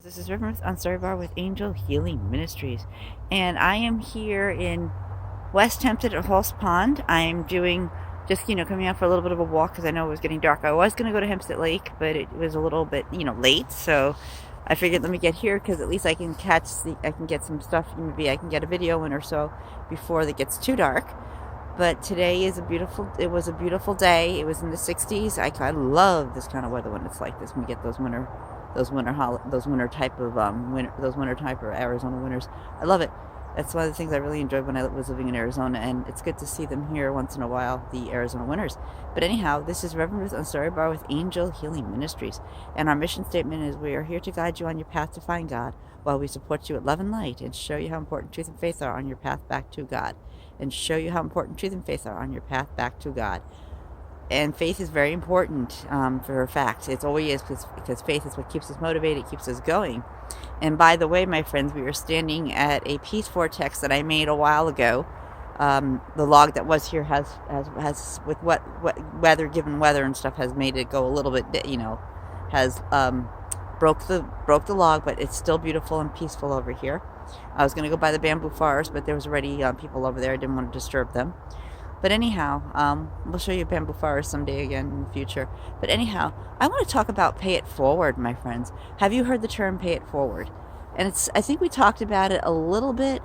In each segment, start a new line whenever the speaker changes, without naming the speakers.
This is Reverend on Story Bar with Angel Healing Ministries, and I am here in West Hempstead at Horse Pond. I'm doing just coming out for a little bit of a walk because I know it was getting dark. I was going to go to Hempstead Lake, but it was a little bit late, so I figured let me get here because at least I can I can get some stuff. Maybe I can get a video in or so before it gets too dark. But today is it was a beautiful day. It was in the 60s. I love this kind of weather when it's like this. When we get those winter type of Arizona winters. I love it. That's one of the things I really enjoyed when I was living in Arizona, and it's good to see them here once in a while, the Arizona winters. But anyhow, this is Reverend Ruth on Story Bar with Angel Healing Ministries, and our mission statement is: we are here to guide you on your path to find God, while we support you at love and light, and show you how important truth and faith are on your path back to God, and show you how important truth and faith are on your path back to God. And faith is very important, for a fact. It always is, because faith is what keeps us motivated, keeps us going. And by the way, my friends, we are standing at a peace vortex that I made a while ago. The log that was here has with what given weather and stuff, has made it go a little bit, has broke the log, but it's still beautiful and peaceful over here. I was going to go by the bamboo forest, but there was already people over there. I didn't want to disturb them. But anyhow, we'll show you bamboo forest someday again in the future. But anyhow, I want to talk about pay it forward, my friends. Have you heard the term pay it forward? And I think we talked about it a little bit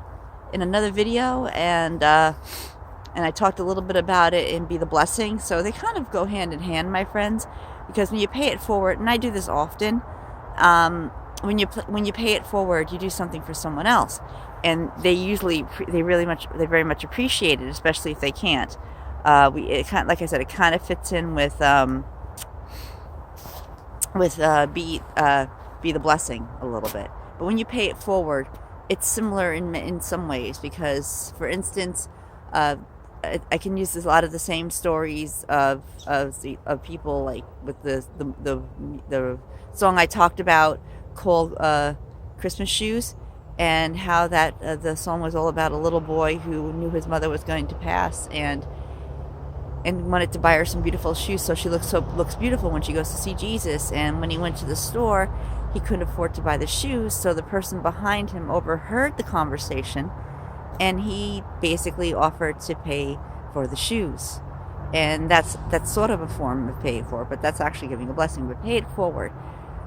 in another video, and I talked a little bit about it in Be the Blessing. So they kind of go hand in hand, my friends, because when you pay it forward, and I do this often, when you pay it forward, you do something for someone else, and they very much appreciate it, especially if they can't. Like I said, it kind of fits in with Be the Blessing a little bit. But when you pay it forward, it's similar in some ways, because, for instance, I can use a lot of the same stories of people, like with the song I talked about called Christmas Shoes, and how that the song was all about a little boy who knew his mother was going to pass, and wanted to buy her some beautiful shoes so she looks beautiful when she goes to see Jesus. And when he went to the store, he couldn't afford to buy the shoes, so the person behind him overheard the conversation, and he basically offered to pay for the shoes. And that's sort of a form of pay it forward, but that's actually giving a blessing. But pay it forward.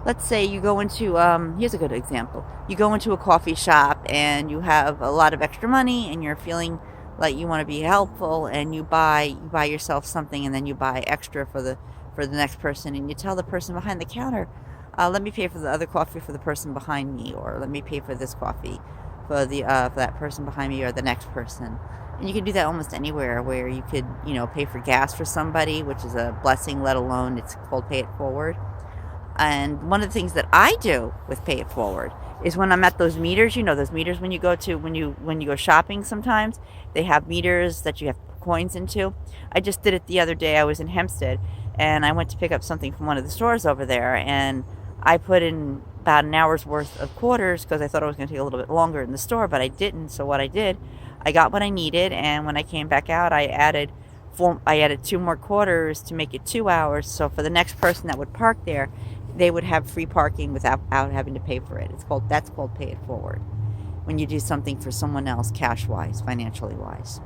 Let's say you go into, here's a good example. You go into a coffee shop and you have a lot of extra money and you're feeling like you want to be helpful, and you buy yourself something, and then you buy extra for the next person, and you tell the person behind the counter, let me pay for the other coffee for the person behind me, or let me pay for this coffee for that person behind me or the next person. And you can do that almost anywhere, where you could, pay for gas for somebody, which is a blessing, let alone it's called pay it forward. And one of the things that I do with pay it forward is when I'm at those meters, those meters when you go shopping, sometimes they have meters that you have coins into. I just did it the other day. I was in Hempstead and I went to pick up something from one of the stores over there, and I put in about an hour's worth of quarters because I thought it was going to take a little bit longer in the store, but I didn't. So what I did, I got what I needed, and when I came back out, I added 2 more quarters to make it 2 hours. So for the next person that would park there, they would have free parking without having to pay for it. That's called pay it forward. When you do something for someone else, cash wise, financially wise,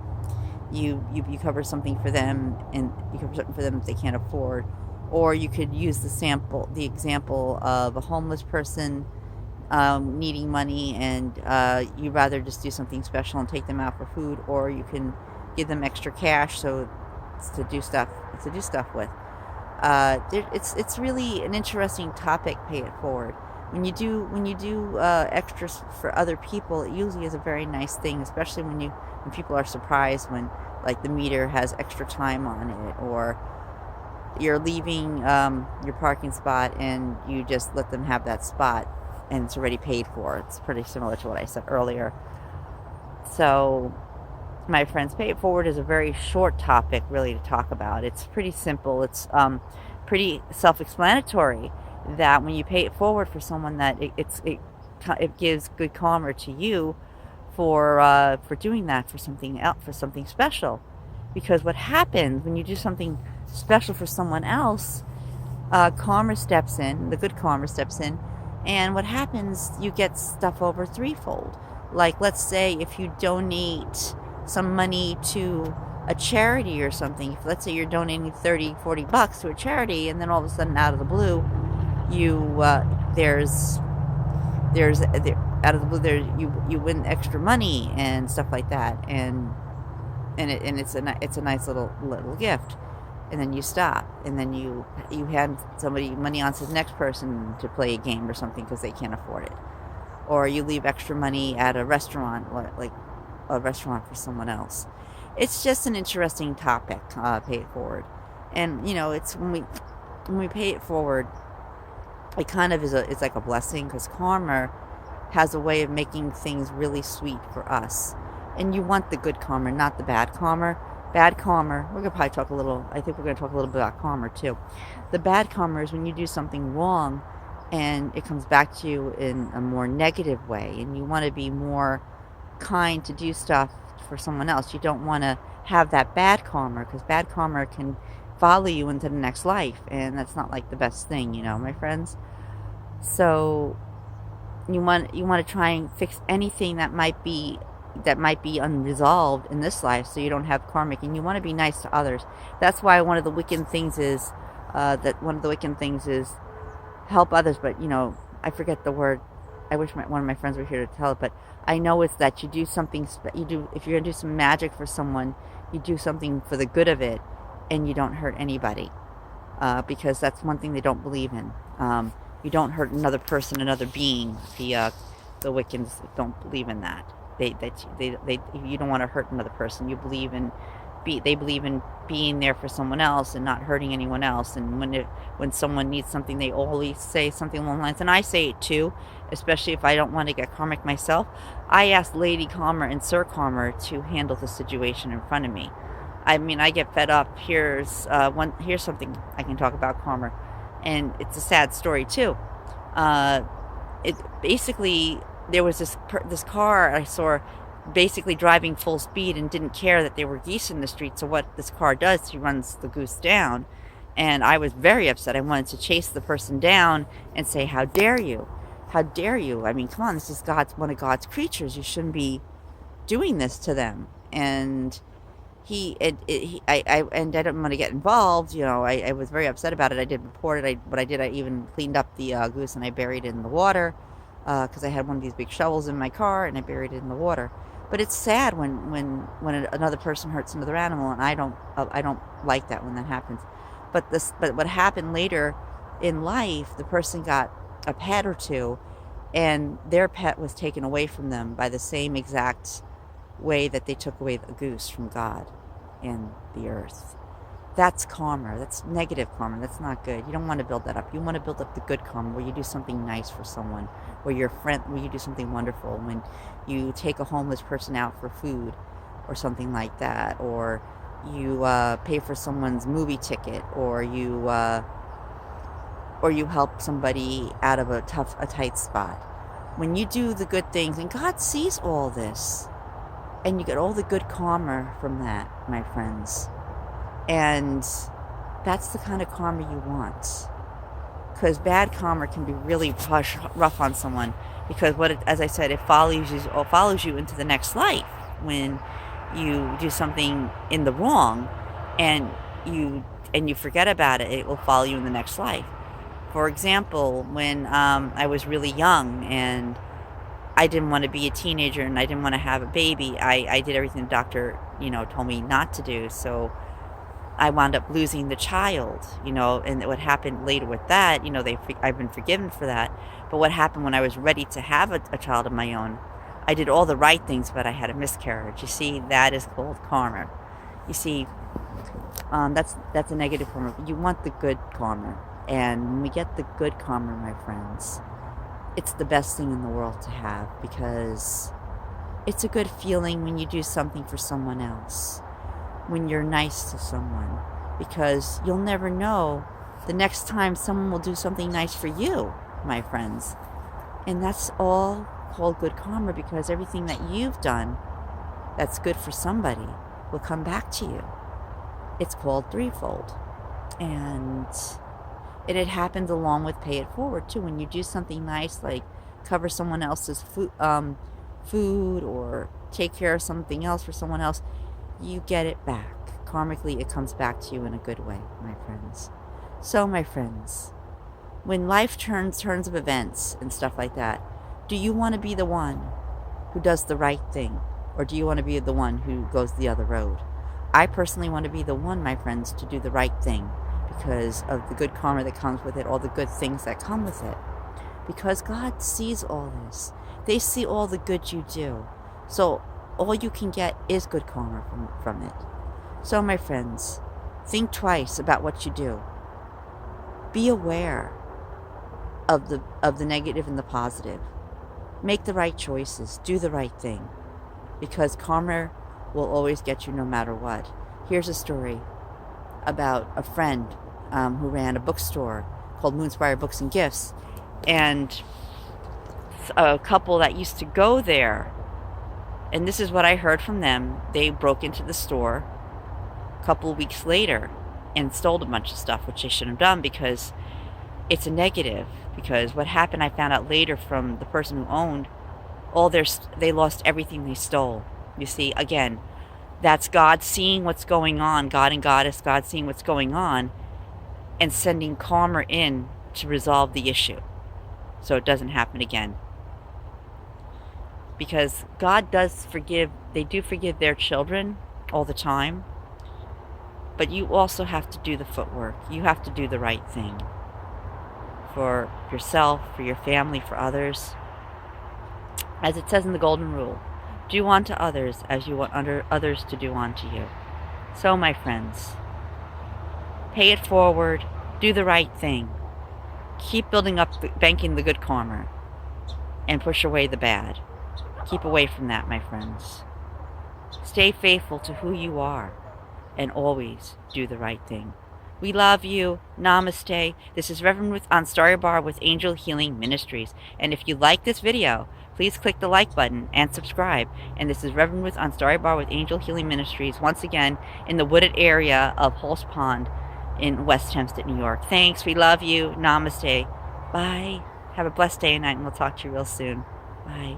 you cover something for them, and you cover something for them if they can't afford. Or you could use the example of a homeless person needing money, and you'd rather just do something special and take them out for food, or you can give them extra cash to do stuff with. It's really an interesting topic. Pay it forward. When you do extras for other people, it usually is a very nice thing, especially when people are surprised when, like, the meter has extra time on it, or you're leaving your parking spot and you just let them have that spot and it's already paid for. It's pretty similar to what I said earlier. So, my friends, pay it forward is a very short topic, really, to talk about. It's pretty simple. It's pretty self-explanatory that when you pay it forward for someone, that it gives good karma to you for doing that for something else, for something special. Because what happens when you do something special for someone else, karma steps in, the good karma steps in, And what happens, you get stuff over threefold. Like, let's say if you donate some money to a charity or something, if let's say you're donating 30, $40 to a charity, and then all of a sudden out of the blue, you, out of the blue, there, you win extra money and stuff like that. And it's a nice little gift, and then you stop, and then you hand somebody money on to the next person to play a game or something because they can't afford it, or you leave extra money at a restaurant, like a restaurant for someone else. It's just an interesting topic. Pay it forward, and it's when we pay it forward, it kind of it's like a blessing, because karma has a way of making things really sweet for us. And you want the good karma, not the bad karma. Bad karma, we're going to probably talk a little, I think we're going to talk a little bit about karma too. The bad karma is when you do something wrong and it comes back to you in a more negative way, and you want to be more kind to do stuff for someone else. You don't want to have that bad karma, because bad karma can follow you into the next life, and that's not like the best thing, my friends. So you want to try and fix anything that might be unresolved in this life, so you don't have karmic, and you want to be nice to others. That's why one of the wicked things is help others. But I forget the word. I wish one of my friends were here to tell it, but I know it's that you do something. If you're gonna do some magic for someone, you do something for the good of it, and you don't hurt anybody, because that's one thing they don't believe in. You don't hurt another person, another being. The Wiccans don't believe in that. They you don't want to hurt another person. You believe in they believe in being there for someone else and not hurting anyone else. And when someone needs something, they always say something along the lines, and I say it too, especially if I don't want to get karmic myself. I ask Lady Karma and Sir Karma to handle the situation in front of me. I mean, I get fed up. Here's something I can talk about karma, and it's a sad story too. It basically, there was this car I saw basically driving full speed and didn't care that there were geese in the street. So what this car does, he runs the goose down, and I was very upset. I wanted to chase the person down and say, "How dare you? How dare you? I mean, come on, this is one of God's creatures. You shouldn't be doing this to them." And I didn't want to get involved. I was very upset about it. I did report it. I even cleaned up the goose, and I buried it in the water, because I had one of these big shovels in my car, and I buried it in the water. But it's sad when another person hurts another animal, and I don't like that when that happens. But what happened later in life, the person got a pet or two, and their pet was taken away from them by the same exact way that they took away the goose from God and the earth. That's karma. That's negative karma. That's not good. You don't want to build that up. You want to build up the good karma, where you do something nice for someone, where you do something wonderful, when you take a homeless person out for food or something like that, or you pay for someone's movie ticket, or you help somebody out of a tight spot. When you do the good things, and God sees all this, and you get all the good karma from that, my friends. And that's the kind of karma you want. Because bad karma can be really rough on someone, because as I said, it follows you into the next life. When you do something in the wrong, and you forget about it, it will follow you in the next life. For example, when I was really young and I didn't want to be a teenager and I didn't want to have a baby, I did everything the doctor told me not to do. So I wound up losing the child, and what happened later with that, I've been forgiven for that. But what happened when I was ready to have a child of my own, I did all the right things, but I had a miscarriage. You see, that is called karma. You see, that's a negative karma. You want the good karma. And when we get the good karma, my friends, it's the best thing in the world to have, because it's a good feeling when you do something for someone else, when you're nice to someone, because you'll never know the next time someone will do something nice for you, my friends. And that's all called good karma, because everything that you've done that's good for somebody will come back to you. It's called threefold. And And it happens along with pay it forward too. When you do something nice like cover someone else's food or take care of something else for someone else, you get it back. Karmically, it comes back to you in a good way, my friends. So, my friends, when life turns of events and stuff like that, do you want to be the one who does the right thing? Or do you want to be the one who goes the other road? I personally want to be the one, my friends, to do the right thing because of the good karma that comes with it, all the good things that come with it. Because God sees all this. They see all the good you do. So all you can get is good karma from it. So, my friends, think twice about what you do. Be aware of the negative and the positive. Make the right choices. Do the right thing. Because karma will always get you no matter what. Here's a story about a friend who ran a bookstore called Moonspire Books and Gifts. And a couple that used to go there, and this is what I heard from them, they broke into the store a couple of weeks later and stole a bunch of stuff, which they shouldn't have done because it's a negative. Because what happened, I found out later from the person who owned, they lost everything they stole. You see, again, that's God seeing what's going on, God and Goddess, God seeing what's going on, and sending karma in to resolve the issue so it doesn't happen again. Because God does forgive, they do forgive their children all the time, but you also have to do the footwork. You have to do the right thing for yourself, for your family, for others. As it says in the Golden Rule, do unto others as you want others to do unto you. So, my friends, pay it forward, do the right thing, keep building up, banking the good karma, and push away the bad. Keep away from that, my friends. Stay faithful to who you are, and always do the right thing. We love you. Namaste. This is Reverend Ruth on Story Bar with Angel Healing Ministries. And if you like this video, please click the like button and subscribe. And this is Reverend Ruth on Story Bar with Angel Healing Ministries, once again in the wooded area of Holst Pond in West Hempstead, New York. Thanks. We love you. Namaste. Bye. Have a blessed day and night, and we'll talk to you real soon. Bye.